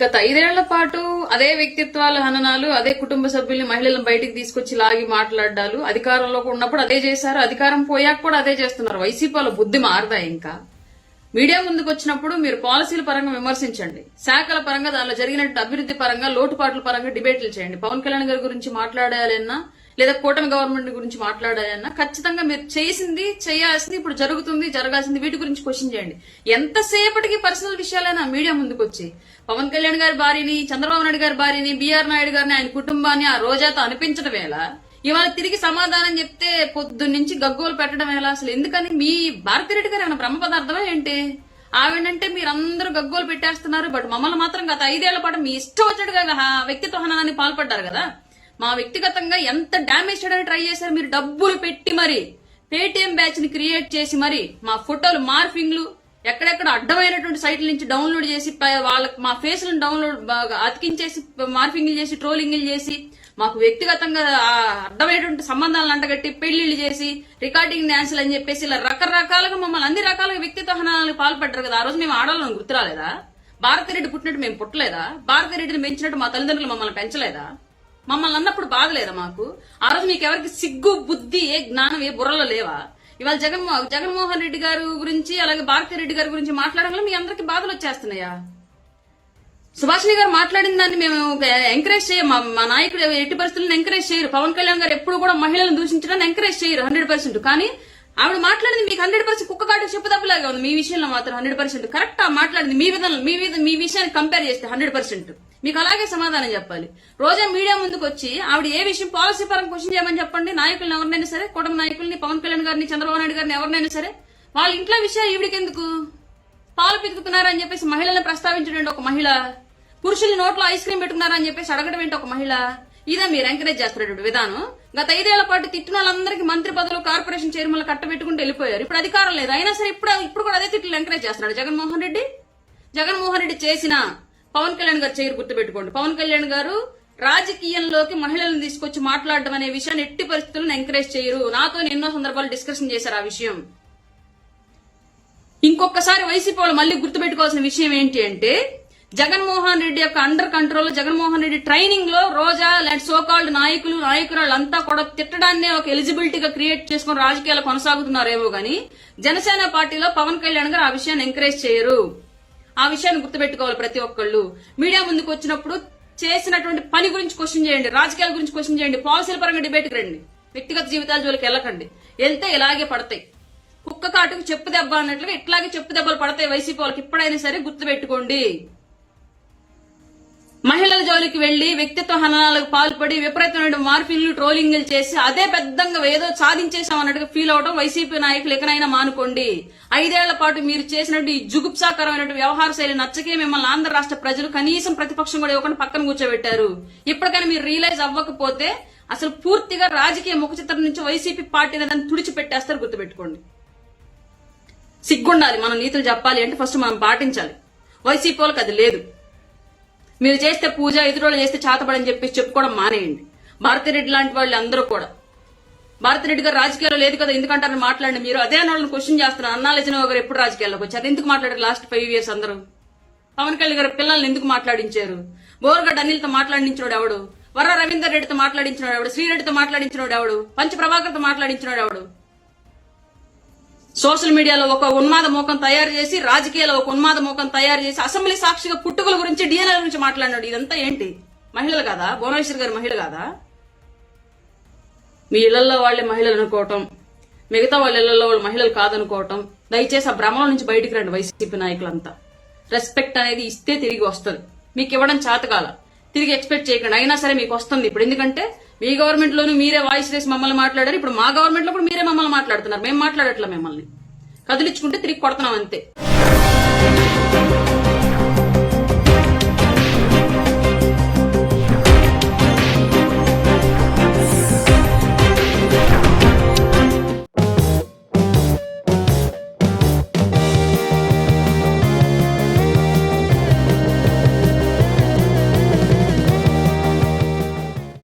గత 5 ఏళ్ల పాటు అదే వ్యక్తిత్వాల హననాలు, అదే కుటుంబ సభ్యుల్ని మహిళలను బయటికి తీసుకొచ్చి లాగి మాట్లాడాలు, అధికారంలో ఉన్నప్పుడు అదే చేశారు, అధికారం పోయాక కూడా అదే చేస్తున్నారు. వైసీపీ వాళ్ళ బుద్ధి మారదా? ఇంకా మీడియా ముందుకు వచ్చినప్పుడు మీరు పాలసీల పరంగా విమర్శించండి, శాఖల పరంగా దానిలో జరిగినట్టు అభివృద్ధి పరంగా లోటుపాట్ల పరంగా డిబేట్లు చేయండి. పవన్ కళ్యాణ్ గారి గురించి మాట్లాడాలన్నా లేదా కూటమి గవర్నమెంట్ గురించి మాట్లాడాలన్నా ఖచ్చితంగా మీరు చేసింది, చేయాల్సింది, ఇప్పుడు జరుగుతుంది, జరగాల్సింది వీటి గురించి క్వశ్చన్ చేయండి. ఎంతసేపటికి పర్సనల్ విషయాలైనా మీడియా ముందుకు వచ్చి పవన్ కళ్యాణ్ గారి భార్యని, చంద్రబాబు నాయుడు గారి భార్యని, బీఆర్ నాయుడు గారిని, ఆయన కుటుంబాన్ని ఆ రోజాతో అనిపించడం ఎలా? ఇవాళ తిరిగి సమాధానం చెప్తే పొద్దున్నుంచి గగ్గోలు పెట్టడం ఎలా? అసలు ఎందుకని? మీ భారతిరెడ్డి గారు ఏమైనా బ్రహ్మ పదార్థమా ఏంటి? ఆవిడంటే మీరందరూ గగ్గోలు పెట్టేస్తున్నారు. బట్ మమ్మల్ని మాత్రం గత 5 ఏళ్ల పాటు మీ ఇష్టం వచ్చినట్టుగా వ్యక్తిత్వ హననాన్ని పాల్పడ్డారు కదా. మా వ్యక్తిగతంగా ఎంత డ్యామేజ్ చేయడానికి ట్రై చేశారు మీరు. డబ్బులు పెట్టి మరి పేటిఎం బ్యాచ్ ని క్రియేట్ చేసి మరి మా ఫోటోలు మార్ఫింగ్లు ఎక్కడెక్కడ అడ్డమైనటువంటి సైట్ల నుంచి డౌన్లోడ్ చేసి వాళ్ళకి మా ఫేస్లను డౌన్లోడ్ బాగా అతికించేసి మార్ఫింగ్లు చేసి ట్రోలింగ్లు చేసి మాకు వ్యక్తిగతంగా అడ్డమైనటువంటి సంబంధాలను అంటగట్టి పెళ్లిళ్లు చేసి రికార్డింగ్ డాన్సులు అని చెప్పేసి ఇలా రకరకాలుగా మమ్మల్ని అన్ని రకాలుగా వ్యక్తిత్వ హననాలకు పాల్పడ్డారు కదా. ఆ రోజు మేము ఆడాలని గుర్తురాలేదా? భారతిరెడ్డి పుట్టినట్టు మేము పుట్టలేదా? భారతిరెడ్డిని పెంచినట్టు మా తల్లిదండ్రులు మమ్మల్ని పెంచలేదా? మమ్మల్ని అన్నప్పుడు బాధలేదా మాకు? ఆ రోజు మీకు ఎవరికి సిగ్గు, బుద్ధి, ఏ జ్ఞానం, ఏ బుర్రలో లేవా? ఇవాళ జగన్మోహన్ రెడ్డి గారి గురించి అలాగే భారతిరెడ్డి గారి గురించి మాట్లాడడంలో మీ అందరికి బాధలు వచ్చేస్తున్నాయా? సుభాషిణి గారు మాట్లాడిన దాన్ని మేము ఎంకరేజ్ చేయం. మా నాయకుడు ఎట్టి పరిస్థితులను ఎంకరేజ్ చేయరు. పవన్ కళ్యాణ్ గారు ఎప్పుడు కూడా మహిళలను దూషించడానికి ఎంకరేజ్ చేయరు 100%. కానీ ఆవిడ మాట్లాడింది మీకు 100% కుక్కకాటు చెప్పుదప్పులాగా ఉంది. మీ విషయంలో మాత్రం 100% కరెక్ట్. మాట్లాడింది మీ విధానం, మీ విషయాన్ని కంపేర్ చేస్తే 100% మీకు అలాగే సమాధానం చెప్పాలి. రోజా మీడియా ముందుకు వచ్చి ఆవిడ ఏ విషయం పాలసీ పరంగా క్వశ్చన్ చేయమని చెప్పండి. నాయకులను ఎవరినైనా సరే, కూటమి నాయకుల్ని, పవన్ కళ్యాణ్ గారిని, చంద్రబాబు నాయుడు గారిని ఎవరినైనా సరే, వాళ్ళ ఇంట్లో విషయాలు ఈవిడికెందుకు? పాలు పితుకుతున్నారని చెప్పేసి మహిళలను ప్రస్తావించడం ఒక మహిళ, పురుషుల నోట్లో ఐస్ క్రీమ్ పెట్టుకున్నారని చెప్పేసి అడగడం ఏంటి ఒక మహిళ? ఇదే మీరు ఎంకరేజ్ చేస్తున్నటువంటి విధానం. గత 5 ఏళ్ల పాటు తిట్టిన వాళ్ళందరికీ మంత్రి పదవులు, కార్పొరేషన్ చైర్మన్లు కట్టబెట్టుకుంటూ వెళ్ళిపోయారు. ఇప్పుడు అధికారం లేదు, అయినా సరే ఇప్పుడు కూడా అదే తిట్లు ఎంకరేజ్ చేస్తున్నాడు జగన్మోహన్ రెడ్డి. జగన్మోహన్ రెడ్డి చేసిన పవన్ కళ్యాణ్ గారు చేయరు, గుర్తుపెట్టుకోండి. పవన్ కళ్యాణ్ గారు రాజకీయంలోకి మహిళలను తీసుకొచ్చి మాట్లాడడం అనే విషయాన్ని ఎట్టి పరిస్థితులను ఎంకరేజ్ చేయరు. నాతో ఎన్నో సందర్భాలు డిస్కషన్ చేశారు ఆ విషయం. ఇంకొకసారి వైసీపీ వాళ్ళు మళ్ళీ గుర్తుపెట్టుకోవాల్సిన విషయం ఏంటి అంటే, జగన్మోహన్ రెడ్డి యొక్క under control, Jaganmohan Reddy training లో రోజా లాంటి సోకాల్డ్ నాయకులు, నాయకురాళ్ళంతా కూడా తిట్టడాన్నే ఒక ఎలిజిబిలిటీగా క్రియేట్ చేసుకుని రాజకీయాలు కొనసాగుతున్నారేమో గానీ జనసేన పార్టీలో పవన్ కళ్యాణ్ గారు ఆ విషయాన్ని ఎంకరేజ్ చేయరు. ఆ విషయాన్ని గుర్తుపెట్టుకోవాలి ప్రతి ఒక్కళ్ళు. మీడియా ముందుకు వచ్చినప్పుడు చేసినటువంటి పని గురించి క్వశ్చన్ చేయండి, రాజకీయాల గురించి క్వశ్చన్ చేయండి, పాలసీల పరంగా డిబేట్కి రండి. వ్యక్తిగత జీవితాల జోలికి వెళ్ళకండి. వెళ్తే ఇలాగే పడతాయి. కుక్క కాటుకు చెప్పు దెబ్బ అన్నట్లుగా ఇట్లాగే చెప్పు దెబ్బలు పడతాయి వైసీపీ వాళ్ళకి. ఇప్పుడైనా సరే గుర్తుపెట్టుకోండి. మహిళల జోలికి వెళ్లి వ్యక్తిత్వ హననాలకు పాల్పడి విపరీతమైన మార్ఫింగ్లు, ట్రోలింగ్లు చేసి అదే పెద్దంగా ఏదో సాధించేసాం అన్నట్టుగా ఫీల్ అవడం వైసీపీ నాయకులు ఎక్కడైనా మానుకోండి. 5 ఏళ్ల పాటు మీరు చేసినట్టు ఈ జుగుప్సాకరమైన వ్యవహార శైలి నచ్చకే మిమ్మల్ని ఆంధ్ర రాష్ట్ర ప్రజలు కనీసం ప్రతిపక్షం కూడా ఇవ్వకుండా పక్కన కూర్చోబెట్టారు. ఇప్పటికైనా మీరు రియలైజ్ అవ్వకపోతే అసలు పూర్తిగా రాజకీయ ముఖ చిత్రం నుంచి వైసీపీ పార్టీని దాన్ని తుడిచిపెట్టేస్తారు, గుర్తుపెట్టుకోండి. సిగ్గుండాలి. మనం నీతులు చెప్పాలి అంటే ఫస్ట్ మనం పాటించాలి. వైసీపీ వాళ్ళకి అది లేదు. మీరు చేస్తే పూజ, ఎదురోళ్ళు చేస్తే చాతపడని చెప్పేసి చెప్పుకోవడం మానేయండి. భారతిరెడ్డి లాంటి వాళ్ళు అందరూ కూడా, భారతిరెడ్డి గారు రాజకీయాల్లో లేదు కదా ఎందుకంటారని మాట్లాడండి. మీరు అదే వాళ్ళని క్వశ్చన్ చేస్తున్నారు. అన్నాలజన గారు ఎప్పుడు రాజకీయాల్లోకి వచ్చారు? ఎందుకు మాట్లాడారు లాస్ట్ 5 years అందరూ? పవన్ కళ్యాణ్ గారు పిల్లల్ని ఎందుకు మాట్లాడించారు? బోర్గడ్డ అనిల్తో మాట్లాడించినోడు ఎవడు? వర్ర రవీందర్ రెడ్డితో మాట్లాడించినోడు ఎవడు? శ్రీరెడ్డితో మాట్లాడించినోడు ఎవడు? పంచ ప్రభాకర్తో మాట్లాడించినోడు ఎవడు? సోషల్ మీడియాలో ఒక ఉన్మాద మోకం తయారు చేసి, రాజకీయాల్లో ఒక ఉన్మాద మోకం తయారు చేసి, అసెంబ్లీ సాక్షిగా పుట్టుకల గురించి, డిఎన్ఏ గురించి మాట్లాడినాడు. ఇదంతా ఏంటి? మహిళలు కాదా? భువనేశ్వర్ గారి మహిళ కాదా? మీ ఇళ్లలో వాళ్లే మహిళలు అనుకోవటం, మిగతా వాళ్ళ ఇళ్లలో వాళ్ళు మహిళలు కాదనుకోవటం. దయచేసి ఆ భ్రమల నుంచి బయటికి రండి వైసీపీ నాయకులంతా. రెస్పెక్ట్ అనేది ఇస్తే తిరిగి వస్తుంది. మీకు ఇవ్వడం చేతకాల, తిరిగి ఎక్స్పెక్ట్ చేయకండి. అయినా సరే మీకు వస్తుంది ఇప్పుడు. ఎందుకంటే మీ గవర్నమెంట్ లోనూ మీరే వాయిస్ రేసి మమ్మల్ని మాట్లాడారు. ఇప్పుడు మా గవర్నమెంట్ లో కూడా మీరే మమ్మల్ని మాట్లాడుతున్నారు. మేము మాట్లాడట్లా. మిమ్మల్ని కదిలించుకుంటే తిరిగి కొడుతున్నాం అంతే.